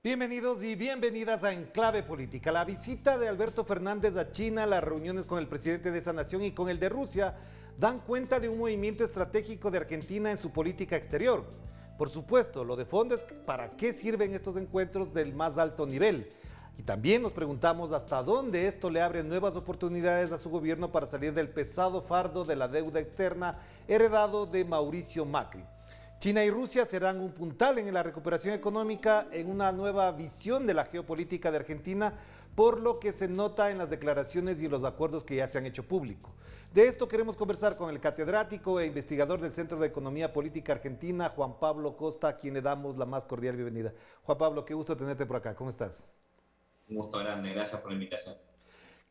Bienvenidos y bienvenidas a Enclave Política. La visita de Alberto Fernández a China, las reuniones con el presidente de esa nación y con el de Rusia dan cuenta de un movimiento estratégico de Argentina en su política exterior. Por supuesto, lo de fondo es para qué sirven estos encuentros del más alto nivel. Y también nos preguntamos hasta dónde esto le abre nuevas oportunidades a su gobierno para salir del pesado fardo de la deuda externa heredado de Mauricio Macri. China y Rusia serán un puntal en la recuperación económica, en una nueva visión de la geopolítica de Argentina, por lo que se nota en las declaraciones y los acuerdos que ya se han hecho público. De esto queremos conversar con el catedrático e investigador del Centro de Economía Política Argentina, Juan Pablo Costa, a quien le damos la más cordial bienvenida. Juan Pablo, qué gusto tenerte por acá. ¿Cómo estás? Un gusto grande, gracias por la invitación.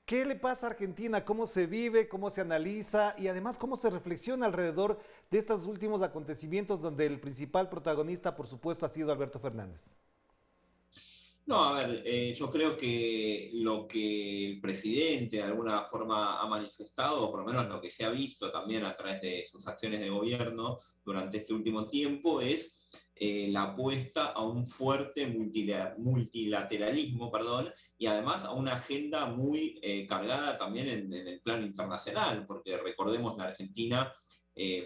¿Qué le pasa a Argentina? ¿Cómo se vive? ¿Cómo se analiza? Y además, ¿cómo se reflexiona alrededor de estos últimos acontecimientos donde el principal protagonista, por supuesto, ha sido Alberto Fernández? No, a ver, yo creo que lo que el presidente de alguna forma ha manifestado, o por lo menos lo que se ha visto también a través de sus acciones de gobierno durante este último tiempo, es la apuesta a un fuerte multilateralismo, y además a una agenda muy cargada también en el plano internacional, porque recordemos la Argentina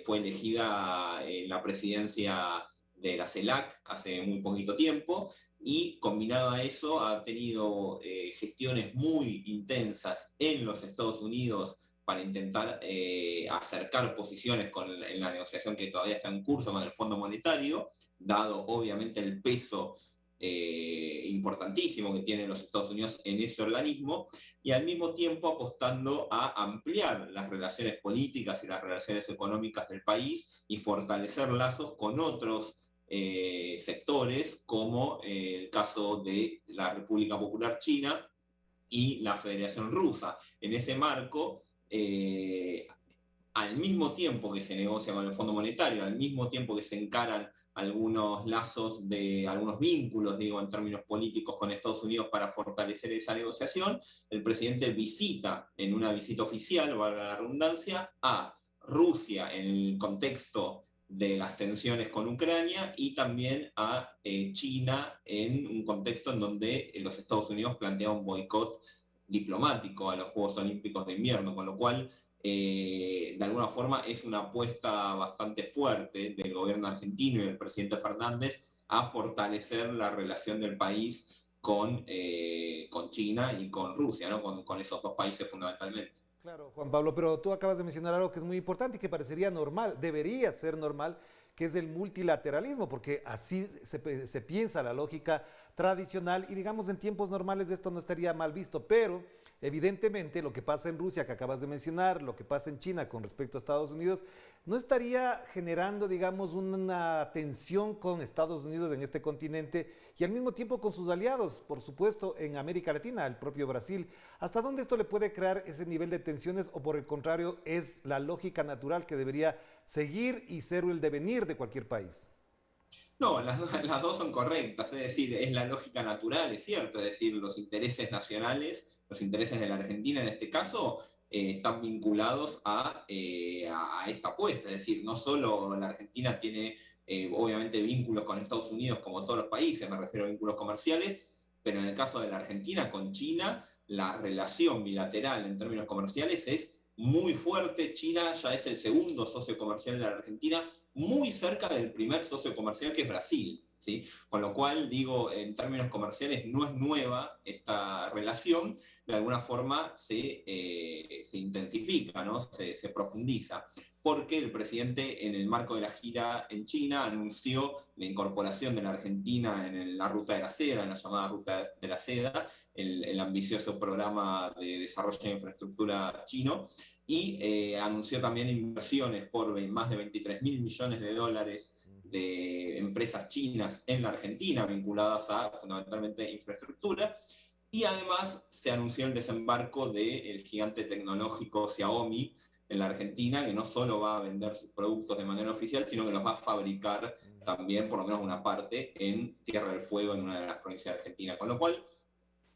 fue elegida en la presidencia de la CELAC hace muy poquito tiempo, y combinado a eso ha tenido gestiones muy intensas en los Estados Unidos para intentar acercar posiciones en la negociación que todavía está en curso con el Fondo Monetario, dado obviamente el peso importantísimo que tienen los Estados Unidos en ese organismo, y al mismo tiempo apostando a ampliar las relaciones políticas y las relaciones económicas del país y fortalecer lazos con otros sectores, como el caso de la República Popular China y la Federación Rusa. En ese marco, al mismo tiempo que se negocia con el Fondo Monetario, al mismo tiempo que se encaran algunos lazos algunos vínculos, digo, en términos políticos con Estados Unidos para fortalecer esa negociación, el presidente visita, en una visita oficial, valga la redundancia, a Rusia en el contexto de las tensiones con Ucrania, y también a China en un contexto en donde los Estados Unidos plantean un boicot diplomático a los Juegos Olímpicos de Invierno, con lo cual de alguna forma es una apuesta bastante fuerte del gobierno argentino y del presidente Fernández a fortalecer la relación del país con China y con Rusia, ¿no? Con esos dos países fundamentalmente. Claro, Juan Pablo, pero tú acabas de mencionar algo que es muy importante y que parecería normal, debería ser normal, que es el multilateralismo, porque así se piensa la lógica tradicional y digamos en tiempos normales esto no estaría mal visto, pero evidentemente lo que pasa en Rusia que acabas de mencionar, lo que pasa en China con respecto a Estados Unidos, no estaría generando digamos una tensión con Estados Unidos en este continente y al mismo tiempo con sus aliados, por supuesto en América Latina, el propio Brasil. ¿Hasta dónde esto le puede crear ese nivel de tensiones o por el contrario es la lógica natural que debería seguir y ser el devenir de cualquier país? No, las dos son correctas, es decir, es la lógica natural, es cierto, es decir, los intereses nacionales, los intereses de la Argentina en este caso, están vinculados a esta apuesta, es decir, no solo la Argentina tiene obviamente vínculos con Estados Unidos como todos los países, me refiero a vínculos comerciales, pero en el caso de la Argentina con China, la relación bilateral en términos comerciales es muy fuerte. China ya es el segundo socio comercial de la Argentina, muy cerca del primer socio comercial que es Brasil, ¿sí? Con lo cual, digo, en términos comerciales no es nueva esta relación, de alguna forma se intensifica, ¿no? Se profundiza, porque el presidente en el marco de la gira en China anunció la incorporación de la Argentina en la Ruta de la Seda, en la llamada Ruta de la Seda, el ambicioso programa de desarrollo de infraestructura chino, y anunció también inversiones por más de 23.000 millones de dólares de empresas chinas en la Argentina vinculadas a fundamentalmente infraestructura. Y además se anunció el desembarco del gigante tecnológico Xiaomi en la Argentina, que no solo va a vender sus productos de manera oficial, sino que los va a fabricar también, por lo menos una parte, en Tierra del Fuego, en una de las provincias de Argentina. Con lo cual,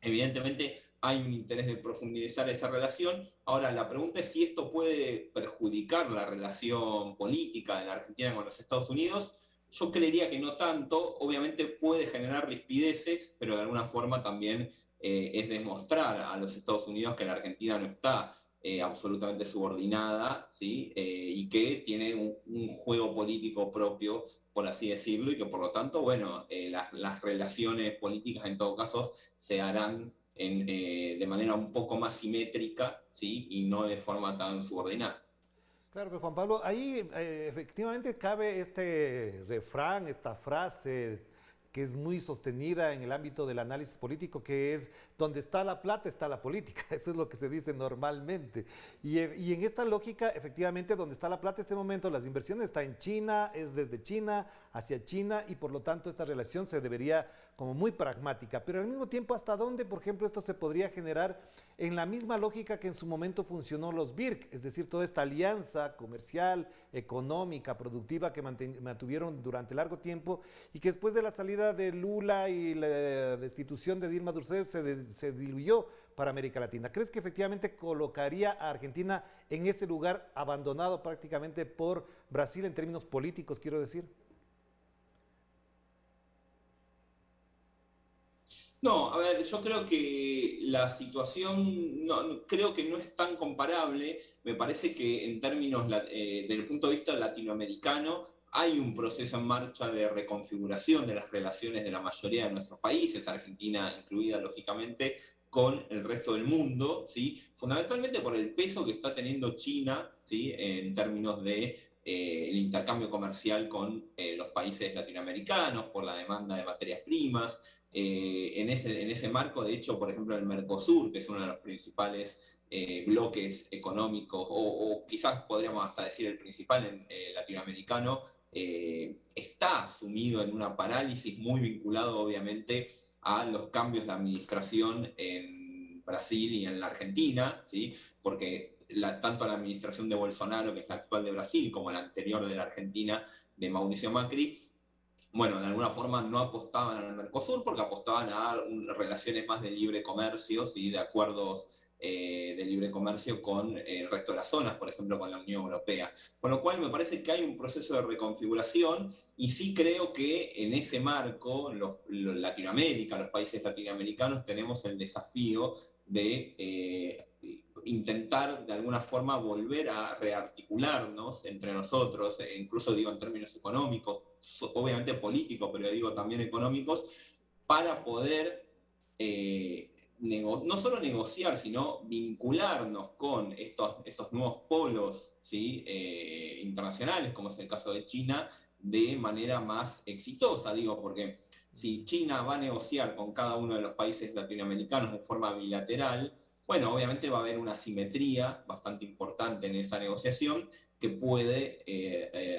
evidentemente, hay un interés de profundizar esa relación. Ahora, la pregunta es si esto puede perjudicar la relación política de la Argentina con los Estados Unidos. Yo creería que no tanto. Obviamente puede generar rispideces, pero de alguna forma también es demostrar a los Estados Unidos que la Argentina no está absolutamente subordinada, ¿sí? Y que tiene un juego político propio, por así decirlo, y que por lo tanto, bueno, las relaciones políticas en todo caso se harán de manera un poco más simétrica, ¿sí? Y no de forma tan subordinada. Claro, pero Juan Pablo, ahí efectivamente cabe este refrán, esta frase que es muy sostenida en el ámbito del análisis político, que es donde está la plata está la política. Eso es lo que se dice normalmente. Y en esta lógica, efectivamente, donde está la plata en este momento, las inversiones están en China, es desde China hacia China, y por lo tanto esta relación se debería como muy pragmática. Pero al mismo tiempo, ¿hasta dónde, por ejemplo, esto se podría generar en la misma lógica que en su momento funcionó los BIRC? Es decir, toda esta alianza comercial, económica, productiva que mantuvieron durante largo tiempo, y que después de la salida de Lula y la destitución de Dilma Rousseff se diluyó para América Latina. ¿Crees que efectivamente colocaría a Argentina en ese lugar abandonado prácticamente por Brasil en términos políticos, quiero decir? No, a ver, yo creo que la situación creo que no es tan comparable. Me parece que en términos desde el punto de vista latinoamericano hay un proceso en marcha de reconfiguración de las relaciones de la mayoría de nuestros países, Argentina incluida lógicamente, con el resto del mundo, ¿sí? Fundamentalmente por el peso que está teniendo China, ¿sí? En términos de el intercambio comercial con los países latinoamericanos, por la demanda de materias primas. En ese marco, de hecho, por ejemplo, el Mercosur, que es uno de los principales bloques económicos, o quizás podríamos hasta decir el principal latinoamericano, está sumido en una parálisis muy vinculado, obviamente, a los cambios de administración en Brasil y en la Argentina, ¿sí? Porque tanto la administración de Bolsonaro, que es la actual de Brasil, como la anterior de la Argentina, de Mauricio Macri, bueno, de alguna forma no apostaban al Mercosur porque apostaban a dar relaciones más de libre comercio, ¿sí? De acuerdos de libre comercio con el resto de las zonas, por ejemplo, con la Unión Europea. Con lo cual me parece que hay un proceso de reconfiguración y sí creo que en ese marco, Latinoamérica, los países latinoamericanos, tenemos el desafío de intentar de alguna forma volver a rearticularnos entre nosotros, incluso digo en términos económicos, obviamente políticos, pero digo también económicos, para poder no solo negociar, sino vincularnos con estos nuevos polos, ¿sí? Internacionales, como es el caso de China, de manera más exitosa, digo, porque si China va a negociar con cada uno de los países latinoamericanos de forma bilateral, bueno, obviamente va a haber una asimetría bastante importante en esa negociación que puede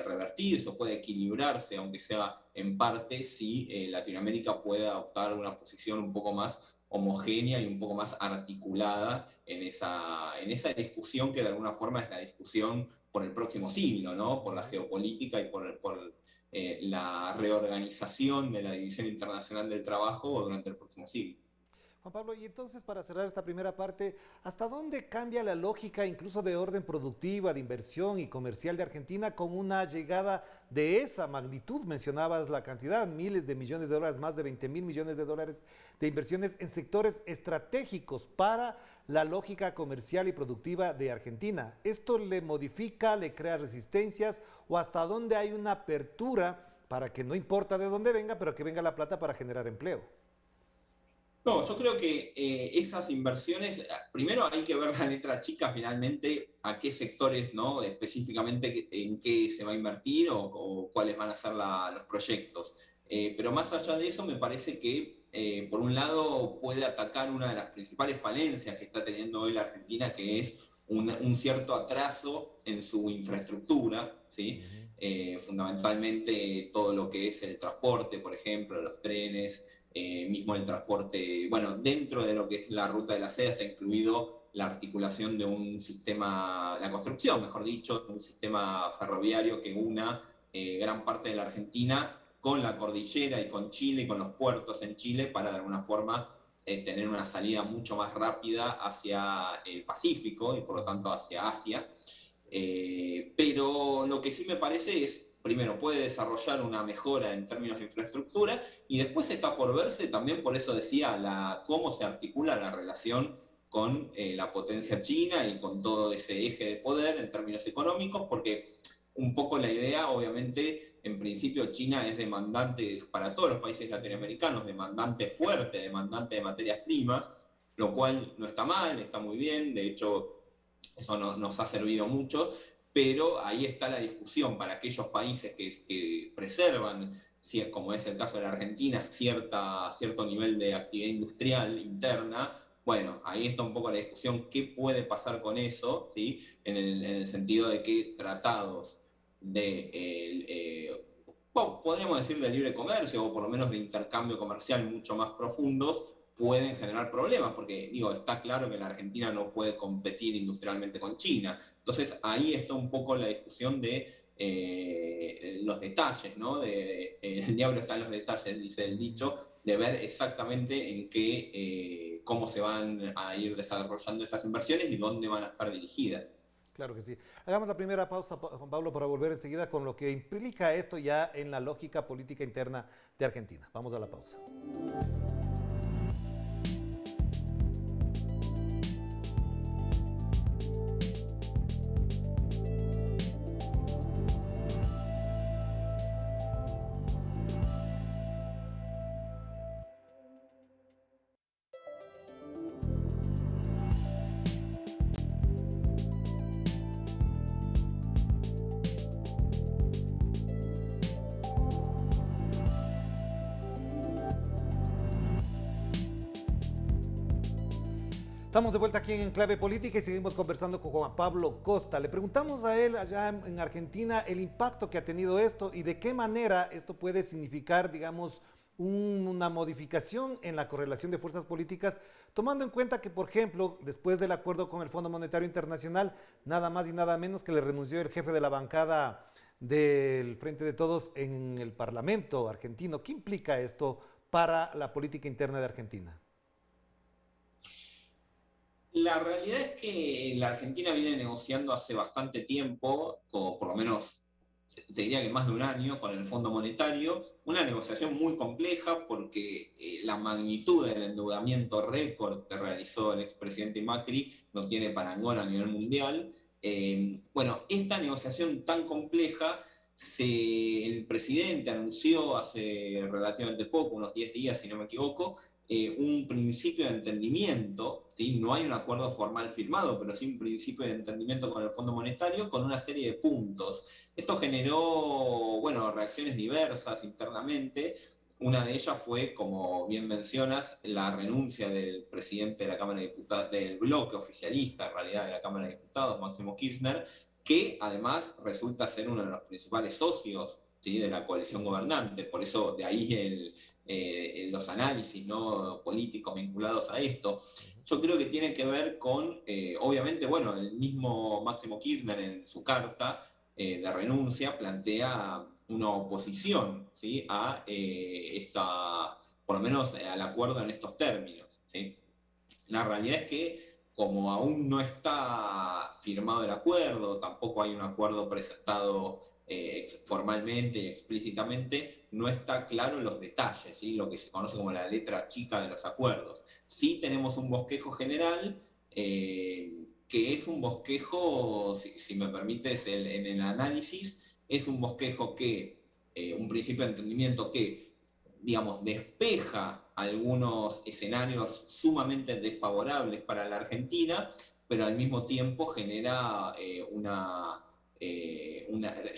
revertirse o puede equilibrarse, aunque sea en parte, si Latinoamérica puede adoptar una posición un poco más homogénea y un poco más articulada en esa discusión que de alguna forma es la discusión por el próximo siglo, ¿no? Por la geopolítica y por la reorganización de la División Internacional del Trabajo durante el próximo siglo. Juan Pablo, y entonces para cerrar esta primera parte, ¿hasta dónde cambia la lógica incluso de orden productiva, de inversión y comercial de Argentina con una llegada de esa magnitud? Mencionabas la cantidad, miles de millones de dólares, más de 20.000 millones de dólares de inversiones en sectores estratégicos para la lógica comercial y productiva de Argentina. ¿Esto le modifica, le crea resistencias o hasta dónde hay una apertura para que no importa de dónde venga, pero que venga la plata para generar empleo? No, yo creo que esas inversiones, primero hay que ver la letra chica finalmente, a qué sectores, ¿no? Específicamente en qué se va a invertir o cuáles van a ser los proyectos. Pero más allá de eso, me parece que, por un lado, puede atacar una de las principales falencias que está teniendo hoy la Argentina, que es un cierto atraso en su infraestructura, ¿sí? Fundamentalmente todo lo que es el transporte, por ejemplo, los trenes, mismo el transporte, bueno, dentro de lo que es la ruta de la seda está incluido la articulación de un sistema, la construcción, mejor dicho, de un sistema ferroviario que una gran parte de la Argentina con la cordillera y con Chile y con los puertos en Chile para de alguna forma tener una salida mucho más rápida hacia el Pacífico y por lo tanto hacia Asia. Pero lo que sí me parece es, primero, puede desarrollar una mejora en términos de infraestructura y después está por verse, también por eso decía, cómo se articula la relación con la potencia china y con todo ese eje de poder en términos económicos, porque un poco la idea, obviamente, en principio China es demandante para todos los países latinoamericanos, demandante fuerte, demandante de materias primas, lo cual no está mal, está muy bien, de hecho eso nos ha servido mucho, pero ahí está la discusión para aquellos países que preservan, como es el caso de la Argentina, cierto nivel de actividad industrial interna. Bueno, ahí está un poco la discusión, qué puede pasar con eso, ¿sí? En el sentido de que tratados podríamos decir de libre comercio o por lo menos de intercambio comercial mucho más profundos, pueden generar problemas, porque digo, está claro que la Argentina no puede competir industrialmente con China. Entonces ahí está un poco la discusión de los detalles, ¿no? El diablo está en los detalles, dice el dicho, de ver exactamente en qué, cómo se van a ir desarrollando estas inversiones y dónde van a estar dirigidas. Claro que sí. Hagamos la primera pausa, Juan Pablo, para volver enseguida con lo que implica esto ya en la lógica política interna de Argentina. Vamos a la pausa. Estamos de vuelta aquí en Clave Política y seguimos conversando con Juan Pablo Costa. Le preguntamos a él allá en Argentina el impacto que ha tenido esto y de qué manera esto puede significar, digamos, una modificación en la correlación de fuerzas políticas, tomando en cuenta que, por ejemplo, después del acuerdo con el Fondo Monetario Internacional, nada más y nada menos que le renunció el jefe de la bancada del Frente de Todos en el Parlamento argentino. ¿Qué implica esto para la política interna de Argentina? La realidad es que la Argentina viene negociando hace bastante tiempo, o por lo menos te diría que más de un año, con el Fondo Monetario, una negociación muy compleja porque la magnitud del endeudamiento récord que realizó el expresidente Macri no tiene parangón a nivel mundial. Bueno, esta negociación tan compleja, el presidente anunció hace relativamente poco, unos 10 días si no me equivoco, un principio de entendimiento, ¿sí? No hay un acuerdo formal firmado, pero sí un principio de entendimiento con el Fondo Monetario con una serie de puntos. Esto generó, bueno, reacciones diversas internamente. Una de ellas fue, como bien mencionas, la renuncia del presidente de la Cámara de Diputados, del bloque oficialista en realidad de la Cámara de Diputados, Máximo Kirchner, que además resulta ser uno de los principales socios, ¿sí?, de la coalición gobernante. Por eso de ahí los análisis, ¿no?, políticos vinculados a esto. Yo creo que tiene que ver con, obviamente, bueno, el mismo Máximo Kirchner en su carta de renuncia plantea una oposición, ¿sí?, a por lo menos al acuerdo en estos términos, ¿sí? La realidad es que como aún no está firmado el acuerdo, tampoco hay un acuerdo presentado formalmente y explícitamente, no está claro los detalles, ¿sí?, lo que se conoce como la letra chica de los acuerdos. Sí tenemos un bosquejo general, que es un bosquejo, si me permites en el análisis, es un bosquejo que, un principio de entendimiento que, digamos, despeja algunos escenarios sumamente desfavorables para la Argentina, pero al mismo tiempo genera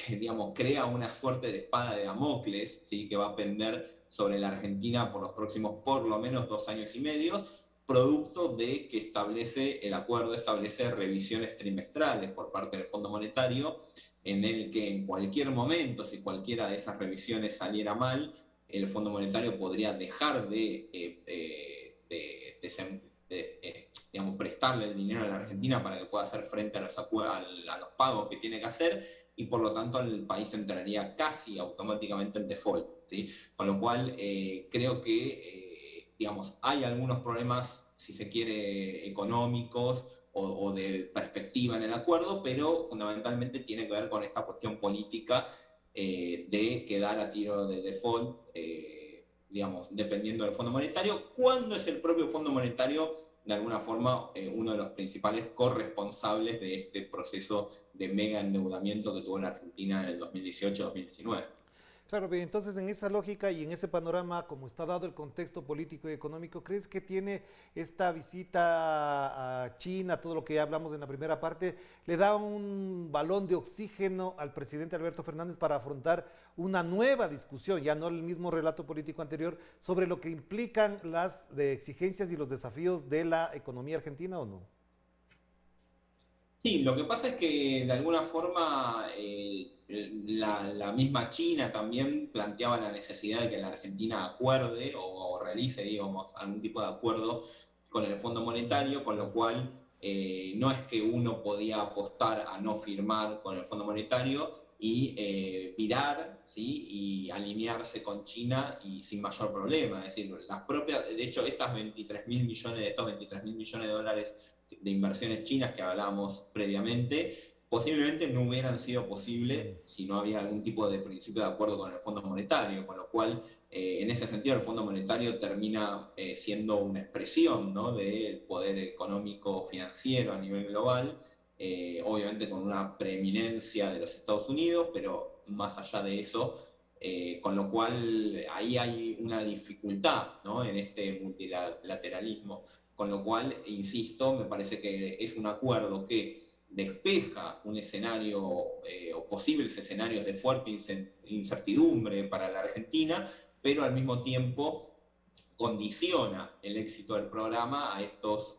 digamos, crea una suerte de espada de Damocles, ¿sí?, que va a pender sobre la Argentina por los próximos por lo menos 2 años y medio, producto de que el acuerdo establece revisiones trimestrales por parte del Fondo Monetario en el que en cualquier momento, si cualquiera de esas revisiones saliera mal, el Fondo Monetario podría dejar digamos, prestarle el dinero a la Argentina para que pueda hacer frente a los pagos que tiene que hacer, y por lo tanto el país entraría casi automáticamente en default, ¿sí? Con lo cual creo que digamos, hay algunos problemas, si se quiere, económicos o de perspectiva en el acuerdo, pero fundamentalmente tiene que ver con esta cuestión política de quedar a tiro de default, digamos, dependiendo del Fondo Monetario, cuando es el propio Fondo Monetario, de alguna forma, uno de los principales corresponsables de este proceso de mega endeudamiento que tuvo la Argentina en el 2018-2019. Claro, bien, entonces en esa lógica y en ese panorama, como está dado el contexto político y económico, ¿crees que tiene esta visita a China, todo lo que ya hablamos en la primera parte, le da un balón de oxígeno al presidente Alberto Fernández para afrontar una nueva discusión, ya no el mismo relato político anterior, sobre lo que implican las exigencias y los desafíos de la economía argentina o no? Sí, lo que pasa es que de alguna forma la misma China también planteaba la necesidad de que la Argentina acuerde o realice, digamos, algún tipo de acuerdo con el Fondo Monetario, con lo cual no es que uno podía apostar a no firmar con el Fondo Monetario y virar, ¿sí? Y alinearse con China y sin mayor problema. Es decir, de hecho, estos 23 mil millones de dólares de inversiones chinas que hablábamos previamente, posiblemente no hubieran sido posibles si no había algún tipo de principio de acuerdo con el Fondo Monetario, con lo cual, en ese sentido, el Fondo Monetario termina siendo una expresión, ¿no?, del poder económico financiero a nivel global, obviamente con una preeminencia de los Estados Unidos, pero más allá de eso, con lo cual ahí hay una dificultad, ¿no?, en este multilateralismo. Con lo cual, insisto, me parece que es un acuerdo que despeja un escenario o posibles escenarios de fuerte incertidumbre para la Argentina, pero al mismo tiempo condiciona el éxito del programa a estas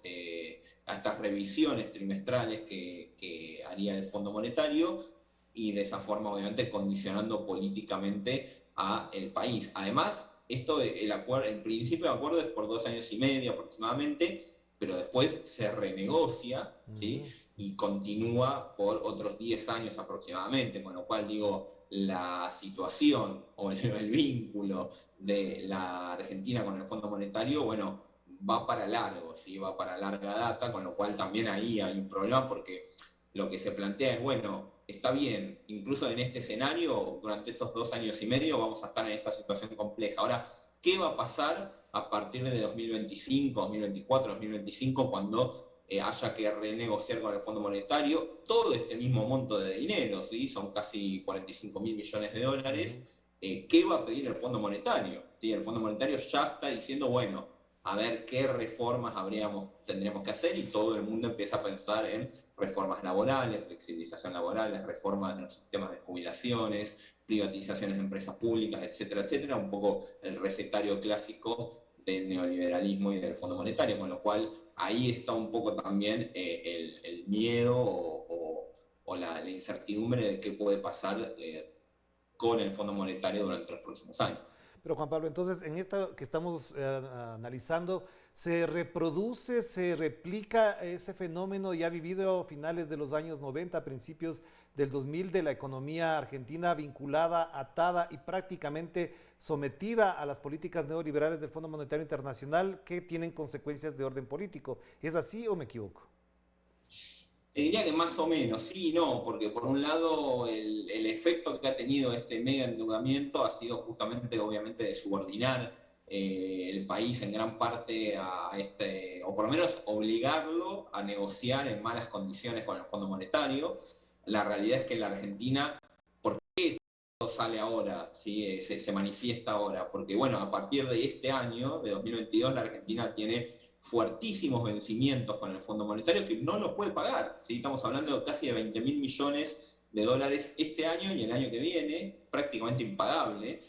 revisiones trimestrales que haría el Fondo Monetario, y de esa forma obviamente condicionando políticamente al país. Además, el principio de acuerdo es por 2 años y medio aproximadamente, pero después se renegocia, ¿sí? Y continúa por otros 10 años aproximadamente, con lo cual digo, la situación o el vínculo de la Argentina con el Fondo Monetario, bueno, va para largo, ¿sí? Va para larga data, con lo cual también ahí hay un problema, porque lo que se plantea es, bueno, está bien, incluso en este escenario, durante estos 2 años y medio vamos a estar en esta situación compleja. Ahora, ¿qué va a pasar a partir de 2025, 2024, 2025, cuando haya que renegociar con el Fondo Monetario todo este mismo monto de dinero? ¿Sí? Son casi 45 mil millones de dólares. ¿Qué va a pedir el Fondo Monetario? ¿Sí? El Fondo Monetario ya está diciendo, bueno, a ver qué reformas tendríamos que hacer, y todo el mundo empieza a pensar en reformas laborales, flexibilización laboral, reformas en los sistemas de jubilaciones, privatizaciones de empresas públicas, etcétera, etcétera, un poco el recetario clásico del neoliberalismo y del Fondo Monetario, con lo cual ahí está un poco también el miedo o la incertidumbre de qué puede pasar con el Fondo Monetario durante los próximos años. Pero Juan Pablo, entonces en esto que estamos analizando, ¿se reproduce, se replica ese fenómeno ya vivido a finales de los años 90, principios del 2000, de la economía argentina vinculada, atada y prácticamente sometida a las políticas neoliberales del Fondo Monetario Internacional, que tienen consecuencias de orden político? ¿Es así o me equivoco? Te diría que más o menos, sí y no, porque por un lado el efecto que ha tenido este mega endeudamiento ha sido justamente, obviamente, de subordinar el país en gran parte o por lo menos obligarlo a negociar en malas condiciones con el Fondo Monetario. La realidad es que la Argentina, ¿por qué esto sale ahora? ¿Sí? Se manifiesta ahora, porque bueno, a partir de este año, de 2022, la Argentina tiene fuertísimos vencimientos con el Fondo Monetario que no los puede pagar, ¿sí? Estamos hablando de casi de 20 mil millones de dólares este año, y el año que viene prácticamente impagable,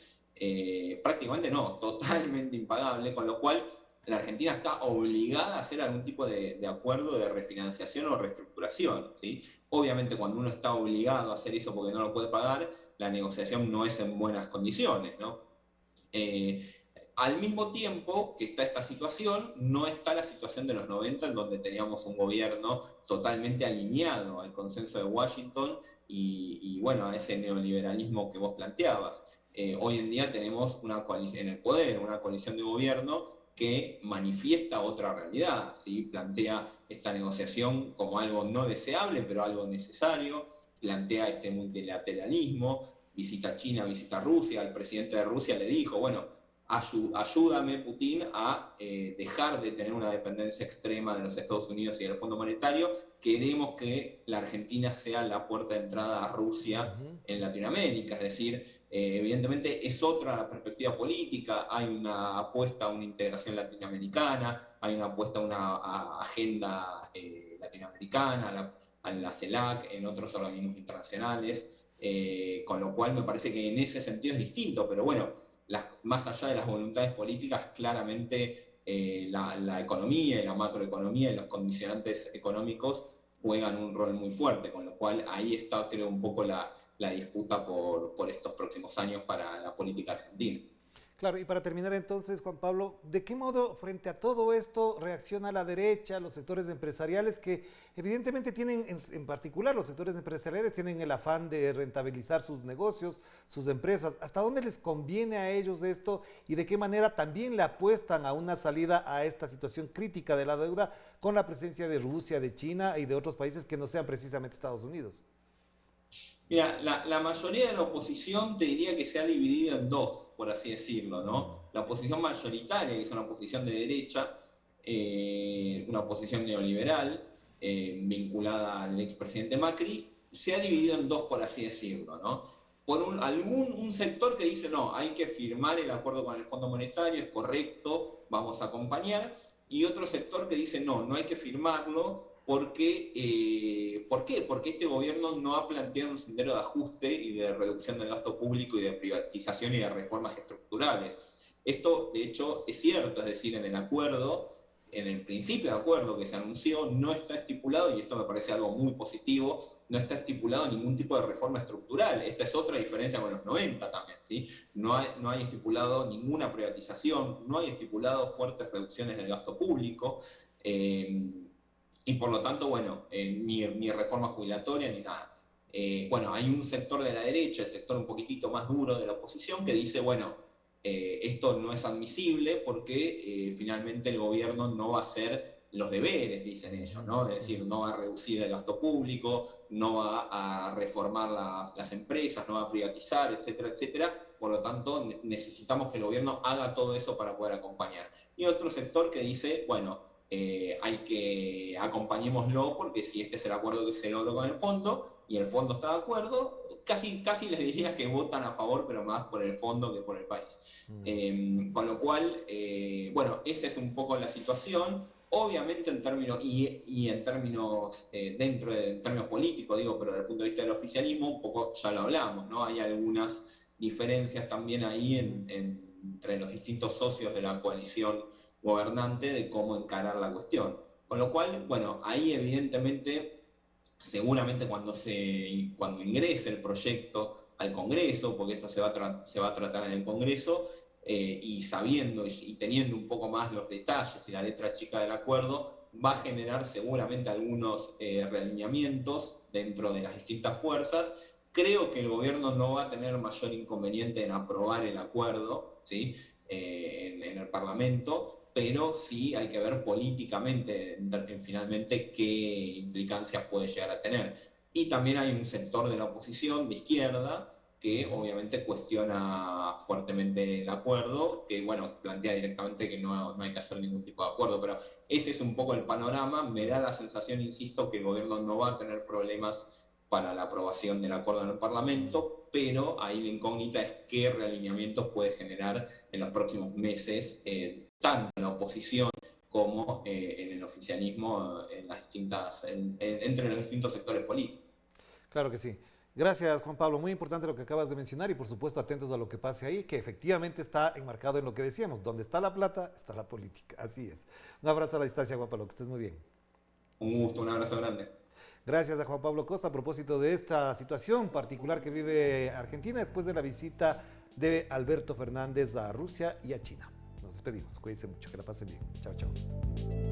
prácticamente no, totalmente impagable, con lo cual la Argentina está obligada a hacer algún tipo de acuerdo de refinanciación o reestructuración, ¿sí? Obviamente cuando uno está obligado a hacer eso porque no lo puede pagar, la negociación no es en buenas condiciones, ¿no? Eh, Al mismo tiempo que está esta situación, no está la situación de los 90 en donde teníamos un gobierno totalmente alineado al consenso de Washington y bueno, a ese neoliberalismo que vos planteabas. Hoy en día tenemos una coalición en el poder, una coalición de gobierno que manifiesta otra realidad, ¿sí? Plantea esta negociación como algo no deseable, pero algo necesario, plantea este multilateralismo, visita China, visita Rusia, el presidente de Rusia le dijo, bueno, ayúdame Putin a dejar de tener una dependencia extrema de los Estados Unidos y del Fondo Monetario, queremos que la Argentina sea la puerta de entrada a Rusia en Latinoamérica, es decir, evidentemente es otra la perspectiva política, hay una apuesta a una integración latinoamericana, hay una apuesta a una agenda latinoamericana, a la CELAC, en otros organismos internacionales, con lo cual me parece que en ese sentido es distinto, pero bueno, más allá de las voluntades políticas, claramente la economía y la macroeconomía y los condicionantes económicos juegan un rol muy fuerte, con lo cual ahí está, creo, un poco la disputa por estos próximos años para la política argentina. Claro, y para terminar entonces, Juan Pablo, ¿de qué modo frente a todo esto reacciona la derecha, los sectores empresariales que evidentemente tienen, en particular los sectores empresariales, tienen el afán de rentabilizar sus negocios, sus empresas? ¿Hasta dónde les conviene a ellos esto y de qué manera también le apuestan a una salida a esta situación crítica de la deuda con la presencia de Rusia, de China y de otros países que no sean precisamente Estados Unidos? Mira, la mayoría de la oposición te diría que se ha dividido en dos, por así decirlo, ¿no? La oposición mayoritaria, que es una oposición de derecha, una oposición neoliberal, vinculada al expresidente Macri, se ha dividido en dos, por así decirlo, ¿no? Por un sector que dice, no, hay que firmar el acuerdo con el Fondo Monetario, es correcto, vamos a acompañar, y otro sector que dice, no, no hay que firmarlo, porque, ¿por qué? Porque este gobierno no ha planteado un sendero de ajuste y de reducción del gasto público y de privatización y de reformas estructurales. Esto, de hecho, es cierto, es decir, en el acuerdo, en el principio de acuerdo que se anunció, no está estipulado, y esto me parece algo muy positivo, no está estipulado ningún tipo de reforma estructural. Esta es otra diferencia con los 90 también, ¿sí? No hay estipulado ninguna privatización, no hay estipulado fuertes reducciones del gasto público. Y por lo tanto, bueno, ni reforma jubilatoria ni nada. Bueno, hay un sector de la derecha, el sector un poquitito más duro de la oposición, que dice, bueno, esto no es admisible porque finalmente el gobierno no va a hacer los deberes, dicen ellos, ¿no? Es decir, no va a reducir el gasto público, no va a reformar las empresas, no va a privatizar, etcétera, etcétera. Por lo tanto, necesitamos que el gobierno haga todo eso para poder acompañar. Y otro sector que dice, bueno, hay que acompañémoslo porque si este es el acuerdo que se logró con el fondo y el fondo está de acuerdo, casi les diría que votan a favor, pero más por el fondo que por el país. Con lo cual, bueno, esa es un poco la situación. Obviamente en términos, y en términos, en términos políticos, digo, pero desde el punto de vista del oficialismo, un poco ya lo hablamos, ¿no? Hay algunas diferencias también ahí entre los distintos socios de la coalición gobernante de cómo encarar la cuestión. Con lo cual, bueno, ahí evidentemente, seguramente cuando ingrese el proyecto al Congreso, porque esto se va a tratar en el Congreso, y sabiendo y teniendo un poco más los detalles y la letra chica del acuerdo, va a generar seguramente algunos realineamientos dentro de las distintas fuerzas. Creo que el gobierno no va a tener mayor inconveniente en aprobar el acuerdo, ¿sí? En el Parlamento, pero sí hay que ver políticamente finalmente qué implicancias puede llegar a tener. Y también hay un sector de la oposición de izquierda que obviamente cuestiona fuertemente el acuerdo, que bueno, plantea directamente que no hay que hacer ningún tipo de acuerdo, pero ese es un poco el panorama. Me da la sensación, insisto, que el gobierno no va a tener problemas para la aprobación del acuerdo en el Parlamento, pero ahí la incógnita es qué realineamientos puede generar en los próximos meses, tanto en la oposición como en el oficialismo, entre los distintos sectores políticos. Claro que sí. Gracias, Juan Pablo. Muy importante lo que acabas de mencionar y por supuesto atentos a lo que pase ahí, que efectivamente está enmarcado en lo que decíamos. Donde está la plata, está la política. Así es. Un abrazo a la distancia, Juan Pablo, que estés muy bien. Un gusto, un abrazo grande. Gracias a Juan Pablo Costa a propósito de esta situación particular que vive Argentina después de la visita de Alberto Fernández a Rusia y a China. Nos despedimos. Cuídense mucho. Que la pasen bien. Chao, chao.